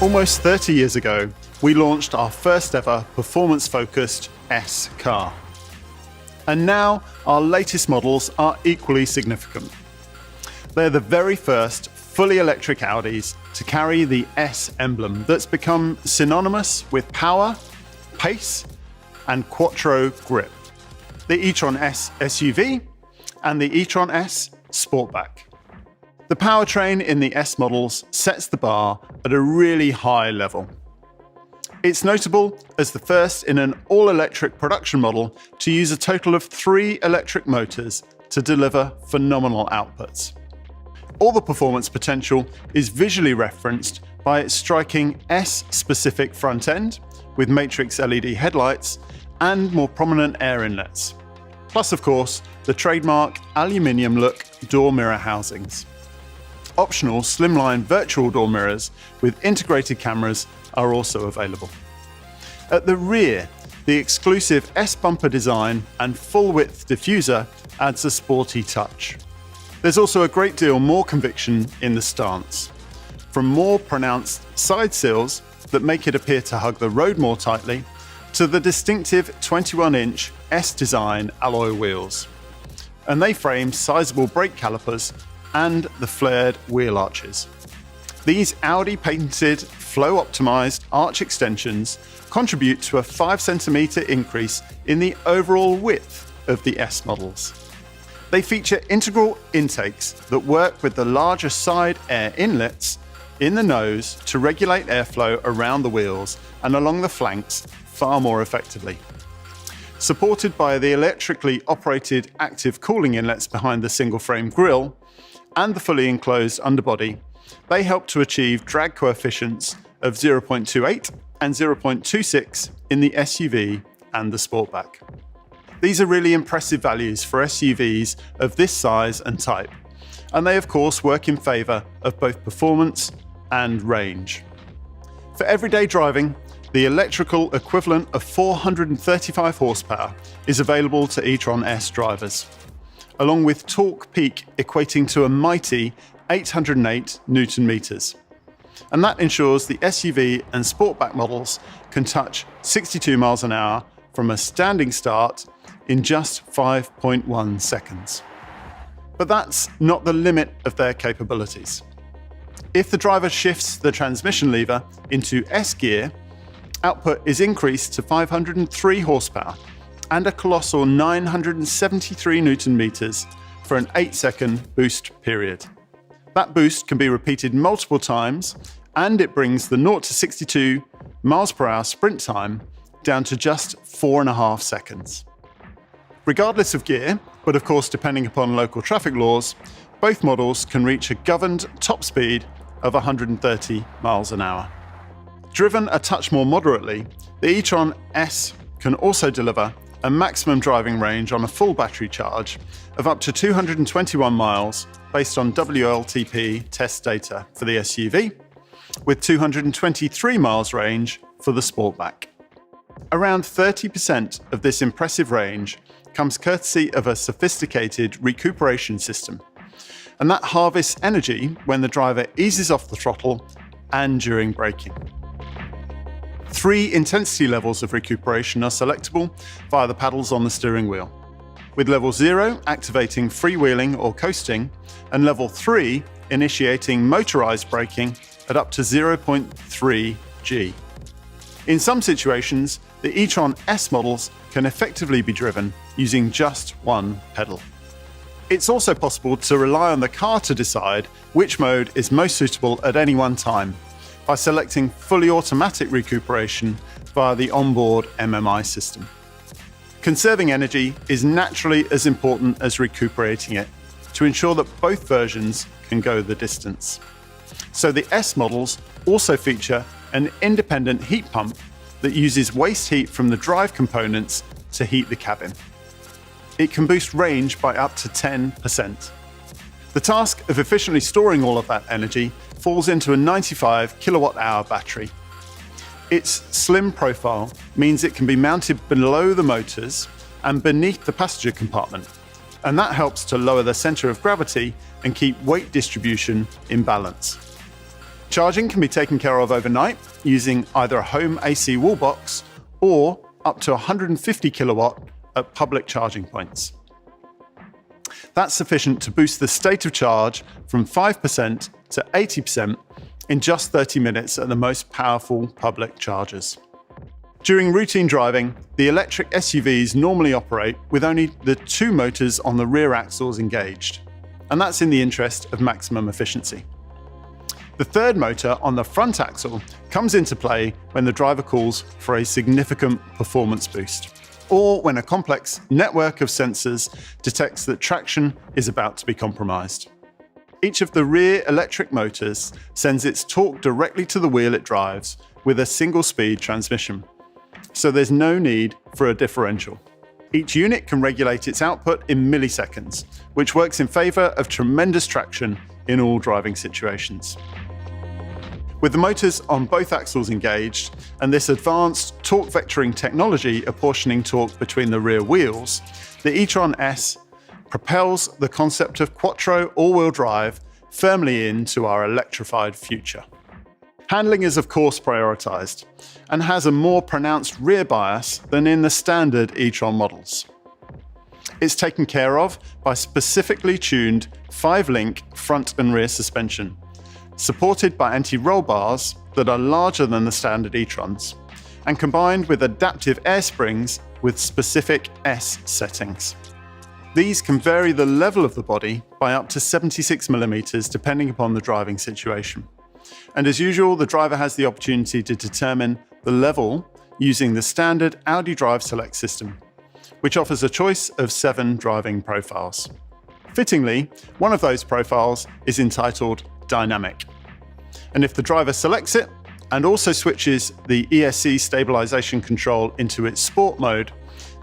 Almost 30 years ago, we launched our first ever performance-focused S car. And now our latest models are equally significant. They're the very first fully electric Audis to carry the S emblem that's become synonymous with power, pace, and quattro grip. The e-tron S SUV and the e-tron S Sportback. The powertrain in the S models sets the bar at a really high level. It's notable as the first in an all-electric production model to use a total of 3 electric motors to deliver phenomenal outputs. All the performance potential is visually referenced by its striking S-specific front end with matrix LED headlights and more prominent air inlets. Plus, of course, the trademark aluminium look door mirror housings. Optional slimline virtual door mirrors with integrated cameras are also available. At the rear, the exclusive S bumper design and full-width diffuser adds a sporty touch. There's also a great deal more conviction in the stance, from more pronounced side sills that make it appear to hug the road more tightly, to the distinctive 21-inch S design alloy wheels. And they frame sizable brake calipers and the flared wheel arches. These Audi patented flow-optimized arch extensions contribute to a 5cm increase in the overall width of the S models. They feature integral intakes that work with the larger side air inlets in the nose to regulate airflow around the wheels and along the flanks far more effectively. Supported by the electrically operated active cooling inlets behind the single-frame grille and the fully enclosed underbody, they help to achieve drag coefficients of 0.28 and 0.26 in the SUV and the Sportback. These are really impressive values for SUVs of this size and type, and they of course work in favour of both performance and range. For everyday driving, the electrical equivalent of 435 horsepower is available to e-tron S drivers, along with torque peak equating to a mighty 808 Newton meters. And that ensures the SUV and Sportback models can touch 62 miles an hour from a standing start in just 5.1 seconds. But that's not the limit of their capabilities. If the driver shifts the transmission lever into S gear, output is increased to 503 horsepower and a colossal 973 Newton meters for an 8-second boost period. That boost can be repeated multiple times, and it brings the 0 to 62 miles per hour sprint time down to just 4.5 seconds. Regardless of gear, but of course depending upon local traffic laws, both models can reach a governed top speed of 130 miles an hour. Driven a touch more moderately, the e-tron S can also deliver a maximum driving range on a full battery charge of up to 221 miles based on WLTP test data for the SUV, with 223 miles range for the Sportback. Around 30% of this impressive range comes courtesy of a sophisticated recuperation system, and that harvests energy when the driver eases off the throttle and during braking. 3 intensity levels of recuperation are selectable via the paddles on the steering wheel, with level 0 activating freewheeling or coasting, and level 3 initiating motorized braking at up to 0.3 G. In some situations, the e-tron S models can effectively be driven using just one pedal. It's also possible to rely on the car to decide which mode is most suitable at any one time, by selecting fully automatic recuperation via the onboard MMI system. Conserving energy is naturally as important as recuperating it to ensure that both versions can go the distance. So the S models also feature an independent heat pump that uses waste heat from the drive components to heat the cabin. It can boost range by up to 10%. The task of efficiently storing all of that energy falls into a 95 kilowatt-hour battery. Its slim profile means it can be mounted below the motors and beneath the passenger compartment, and that helps to lower the center of gravity and keep weight distribution in balance. Charging can be taken care of overnight using either a home AC wall box or up to 150 kilowatt at public charging points. That's sufficient to boost the state of charge from 5% to 80% in just 30 minutes at the most powerful public chargers. During routine driving, the electric SUVs normally operate with only the 2 motors on the rear axles engaged, and that's in the interest of maximum efficiency. The 3rd motor on the front axle comes into play when the driver calls for a significant performance boost, or when a complex network of sensors detects that traction is about to be compromised. Each of the rear electric motors sends its torque directly to the wheel it drives with a single-speed transmission, so there's no need for a differential. Each unit can regulate its output in milliseconds, which works in favour of tremendous traction in all driving situations. With the motors on both axles engaged, and this advanced torque vectoring technology apportioning torque between the rear wheels, the e-tron S propels the concept of quattro all-wheel drive firmly into our electrified future. Handling is of course prioritised, and has a more pronounced rear bias than in the standard e-tron models. It's taken care of by specifically tuned 5-link front and rear suspension, supported by anti-roll bars that are larger than the standard e-trons, and combined with adaptive air springs with specific S settings. These can vary the level of the body by up to 76mm depending upon the driving situation. And as usual, the driver has the opportunity to determine the level using the standard Audi Drive Select system, which offers a choice of 7 driving profiles. Fittingly, one of those profiles is entitled Dynamic. And if the driver selects it and also switches the ESC stabilization control into its sport mode,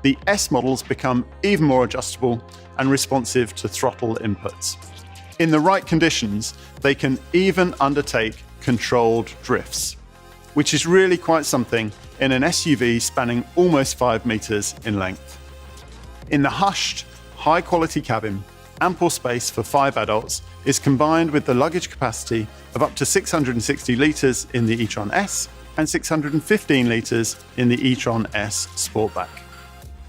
the S models become even more adjustable and responsive to throttle inputs. In the right conditions, they can even undertake controlled drifts, which is really quite something in an SUV spanning almost 5 meters in length. In the hushed, high-quality cabin, ample space for 5 adults is combined with the luggage capacity of up to 660 litres in the e-tron S and 615 litres in the e-tron S Sportback.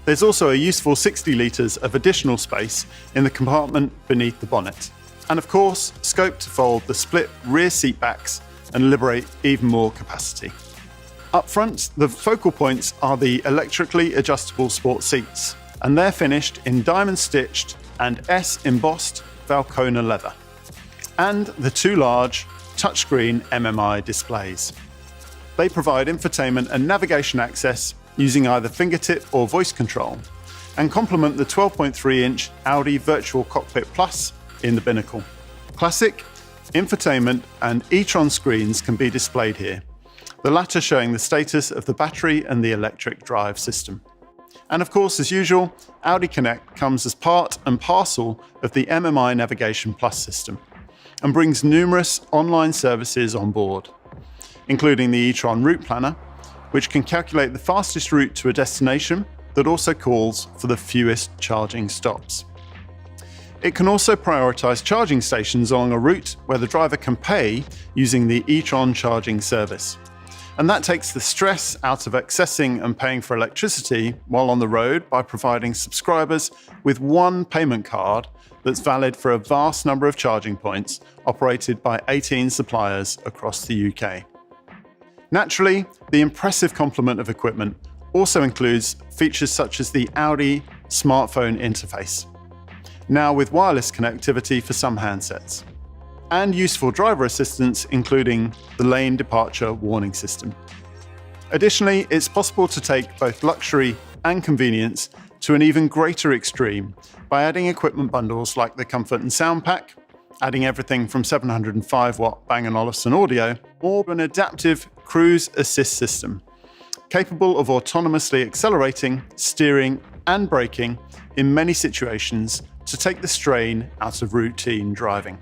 There's also a useful 60 litres of additional space in the compartment beneath the bonnet, and of course, scope to fold the split rear seat backs and liberate even more capacity. Up front, the focal points are the electrically adjustable sport seats, and they're finished in diamond-stitched and S-embossed Valcona leather, and the 2 large touchscreen MMI displays. They provide infotainment and navigation access using either fingertip or voice control, and complement the 12.3-inch Audi Virtual Cockpit Plus in the binnacle. Classic, infotainment and e-tron screens can be displayed here, the latter showing the status of the battery and the electric drive system. And of course, as usual, Audi Connect comes as part and parcel of the MMI Navigation Plus system and brings numerous online services on board, including the e-tron Route Planner, which can calculate the fastest route to a destination that also calls for the fewest charging stops. It can also prioritise charging stations along a route where the driver can pay using the e-tron charging service. And that takes the stress out of accessing and paying for electricity while on the road by providing subscribers with one payment card that's valid for a vast number of charging points operated by 18 suppliers across the UK. Naturally, the impressive complement of equipment also includes features such as the Audi smartphone interface, now with wireless connectivity for some handsets, and useful driver assistance including the lane departure warning system. Additionally, it's possible to take both luxury and convenience to an even greater extreme by adding equipment bundles like the Comfort and Sound Pack, adding everything from 705 watt Bang & Olufsen audio, or an adaptive cruise assist system, capable of autonomously accelerating, steering and braking in many situations to take the strain out of routine driving.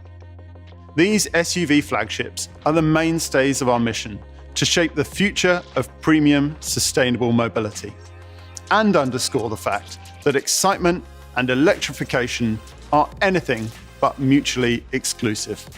These SUV flagships are the mainstays of our mission to shape the future of premium, sustainable mobility, and underscore the fact that excitement and electrification are anything but mutually exclusive.